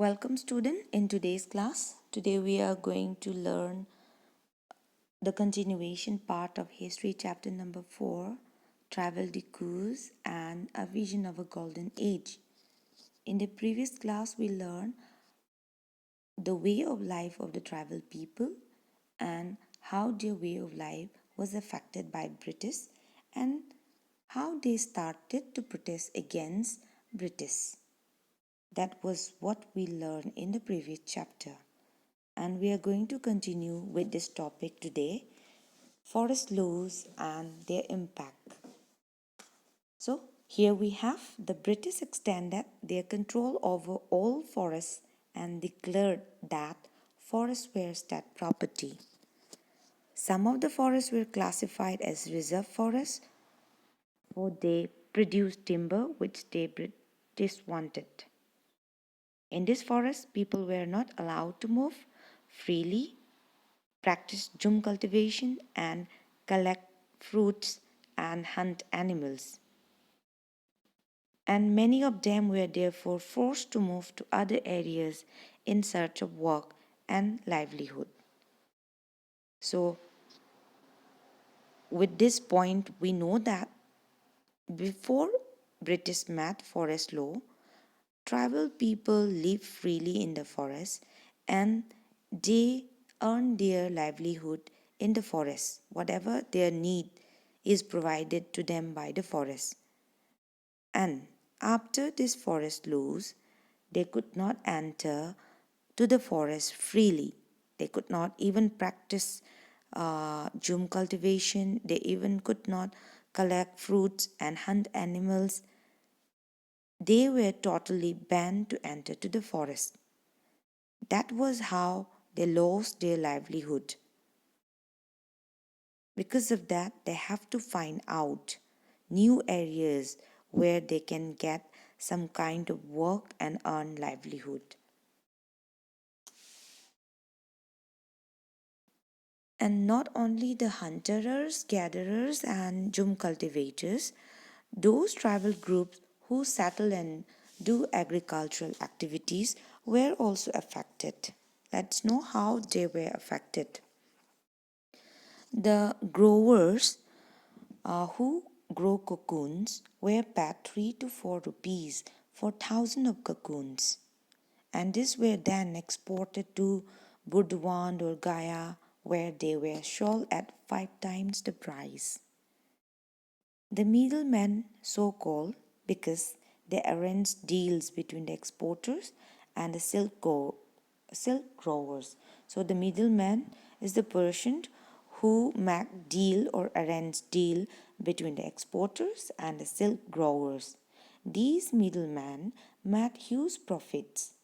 Welcome student in today's class. Today we are going to learn the continuation part of history chapter number 4, Travel Dikus and a Vision of a Golden Age. In the previous class we learned the way of life of the tribal people and how their way of life was affected by British and how they started to protest against British. That was what we learned in the previous chapter. And we are going to continue with this topic today, forest laws and their impact. So here we have the British extended their control over all forests and declared that forests were state property. Some of the forests were classified as reserve forests, for they produced timber which the British wanted. In this forest, people were not allowed to move freely, practice jhum cultivation, and collect fruits and hunt animals. And many of them were therefore forced to move to other areas in search of work and livelihood. So, with this point, we know that before British made forest law, tribal people lived freely in the forest and they earn their livelihood in the forest. Whatever their need is provided to them by the forest. And after this forest laws, they could not enter to the forest freely. They could not even practice jhum cultivation. They even could not collect fruits and hunt animals. They were totally banned to enter to the forest. That was how they lost their livelihood. Because of that, they have to find out new areas where they can get some kind of work and earn livelihood. And not only the hunterers, gatherers, and jhum cultivators, those tribal groups who settle and do agricultural activities were also affected. Let's know how they were affected. The growers who grow cocoons were paid 3 to 4 rupees for 1,000 of cocoons, and these were then exported to Burdwan or Gaya, where they were sold at 5 times the price. The middlemen, so called, because they arranged deals between the exporters and the silk growers. So the middleman is the person who make deal or arrange deal between the exporters and the silk growers. These middlemen made huge profits.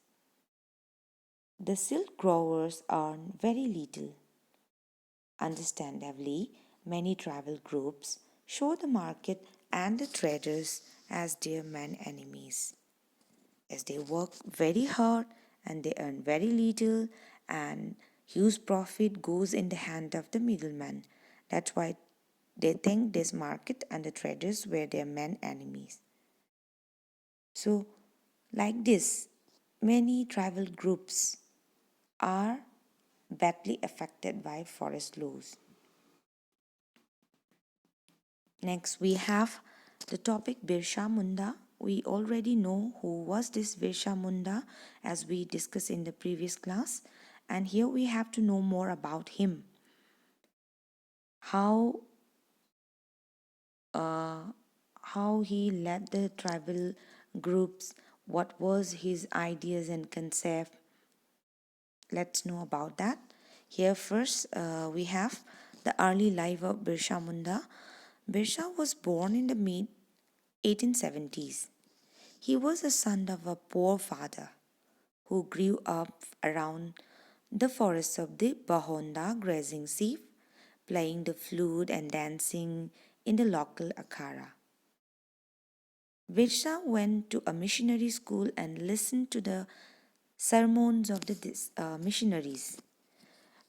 The silk growers earn very little. Understandably, many tribal groups show the market and the traders as their main enemies, as they work very hard and they earn very little, and huge profit goes in the hand of the middleman. That's why they think this market and the traders were their main enemies. So, like this, many tribal groups are badly affected by forest laws. Next, we have the topic Birsa Munda. We already know who was this Birsa Munda as we discussed in the previous class, and here we have to know more about him. How he led the tribal groups, what was his ideas and concept. Let's know about that. Here first we have the early life of Birsa Munda. Birsa was born in the mid 1870s. He was a son of a poor father who grew up around the forests of the Bahonda grazing sheep, playing the flute and dancing in the local akhara. Birsa went to a missionary school and listened to the sermons of the missionaries.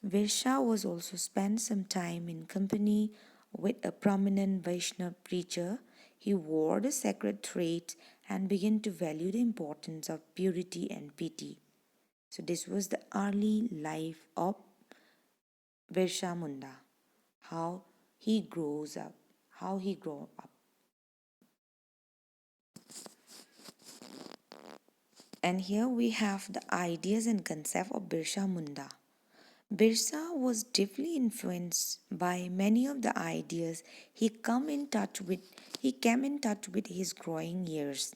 Birsa was also spent some time in company with a prominent Vaishnava preacher. He wore the sacred threads and began to value the importance of purity and piety. So this was the early life of Birsa Munda, how he grows up, how he grew up. And here we have the ideas and concept of Birsa Munda. Birsa was deeply influenced by many of the ideas he came in touch with his growing years.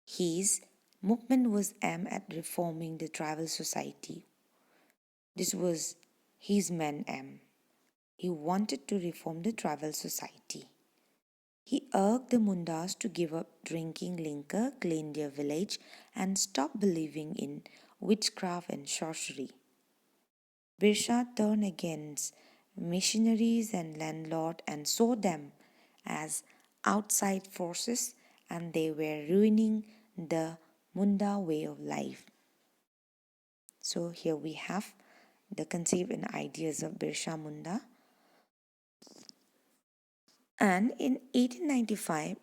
His movement was aimed at reforming the tribal society. This was his main aim. He wanted to reform the tribal society. He urged the Mundas to give up drinking liquor, clean their village, and stop believing in witchcraft and sorcery. Birsa turned against missionaries and landlords and saw them as outside forces and they were ruining the Munda way of life. So here we have the concept and ideas of Birsa Munda. And in 1895,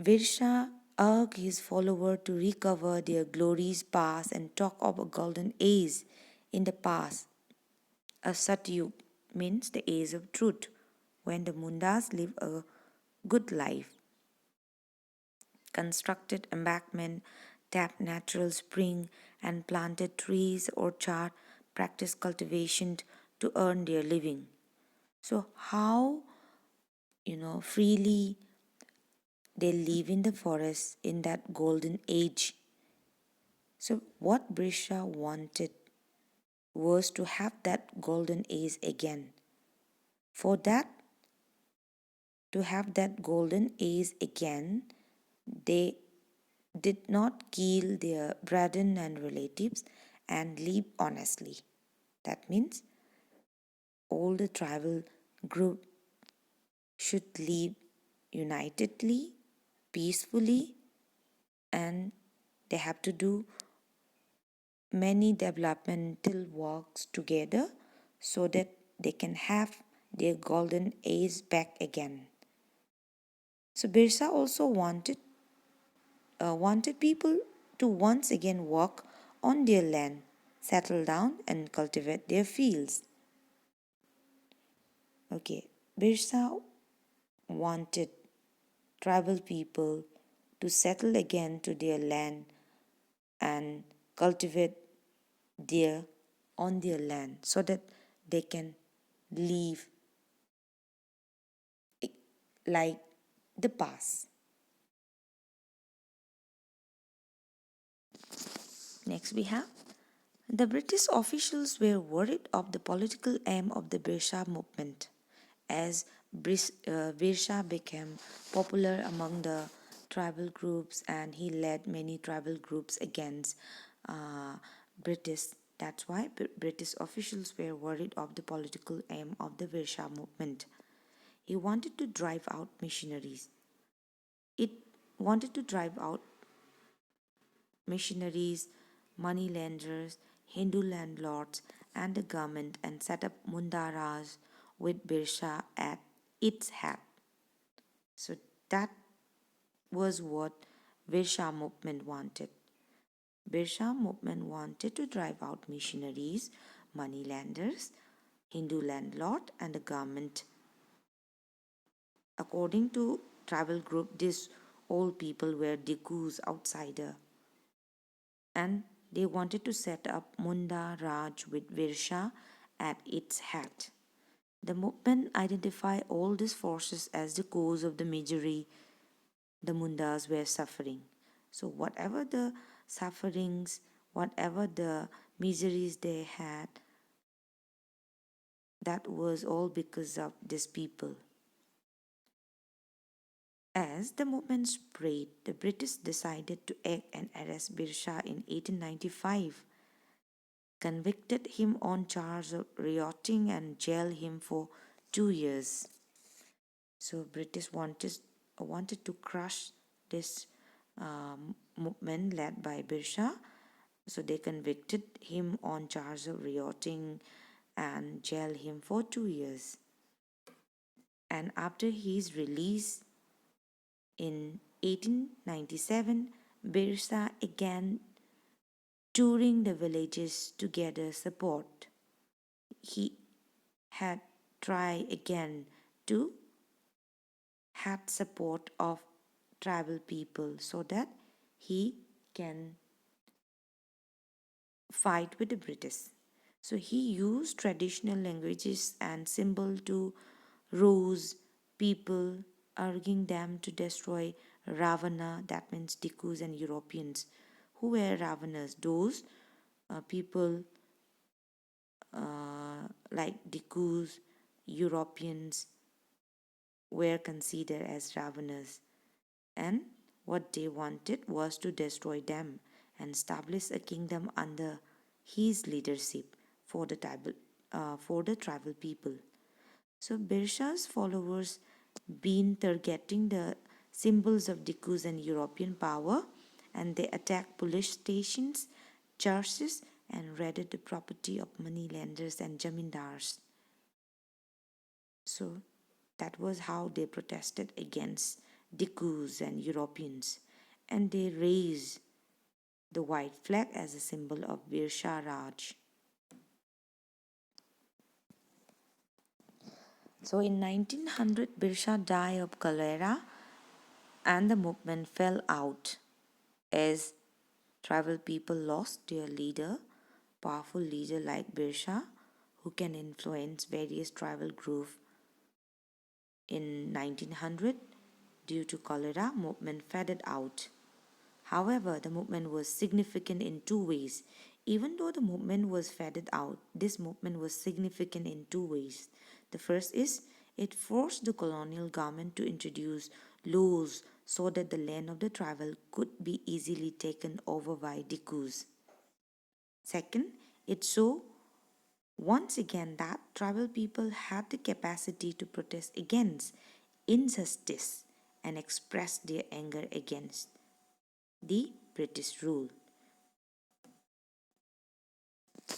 Birsa urged his followers to recover their glorious past and talk of a golden age in the past. A Satyug means the age of truth, when the Mundas lived a good life, constructed embankment, tapped natural spring, and planted trees, orchard, practiced cultivation to earn their living. So how freely they live in the forest in that golden age. So what Brisha wanted was to have that golden age again. For that, to have that golden age again, they did not kill their brethren and relatives and live honestly. That means all the tribal group should live unitedly, peacefully, and they have to do many developmental works together so that they can have their golden age back again. So Birsa also wanted people to once again work on their land, settle down and cultivate their fields. Okay, Birsa wanted tribal people to settle again to their land and cultivate their on their land so that they can live like the past. Next we have the British officials were worried of the political aim of the Birsa movement as Birsa became popular among the tribal groups and he led many tribal groups against British. That's why British officials were worried of the political aim of the Birsa movement. He wanted to drive out missionaries. It wanted to drive out missionaries, moneylenders, Hindu landlords, and the government and set up mundaras with Birsa at its head. So that was what Birsa movement wanted. Birsa movement wanted to drive out missionaries, moneylenders, Hindu landlord, and the government. According to tribal group, these all people were Dikus, outsider, and they wanted to set up Munda Raj with Virsha at its head. The movement identified all these forces as the cause of the misery the Mundas were suffering. So, whatever the sufferings, whatever the miseries they had, that was all because of these people. As the movement spread, the British decided to act and arrest Birsha in 1895, convicted him on charge of rioting and jailed him for 2 years. So British wanted to crush this movement led by Birsha. So they convicted him on charge of rioting and jailed him for 2 years. And after his release in 1897, Birsa again touring the villages to gather support. He had tried again to have support of tribal people so that he can fight with the British. So he used traditional languages and symbol to rouse people, urging them to destroy Ravana, that means Dikus and Europeans. Who were Ravanas? Those people like Dikus, Europeans were considered as Ravanas, and what they wanted was to destroy them and establish a kingdom under his leadership for the tribal people. So Birsha's followers been targeting the symbols of Dikus and European power, and they attacked police stations, churches, and raided the property of moneylenders and jamindars. So that was how they protested against Dikus and Europeans, and they raised the white flag as a symbol of Birsha Raj. So in 1900, Birsha died of cholera and the movement fell out as tribal people lost their leader, powerful leader like Birsha, who can influence various tribal groups. In 1900, due to cholera, movement faded out. However, the movement was significant in two ways. Even though the movement was faded out, this movement was significant in two ways. The first is it forced the colonial government to introduce laws so that the land of the tribal could be easily taken over by Dikus. Second, it showed once again that tribal people had the capacity to protest against injustice and express their anger against the British rule.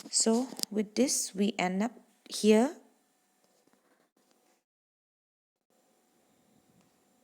So, with this, we end up here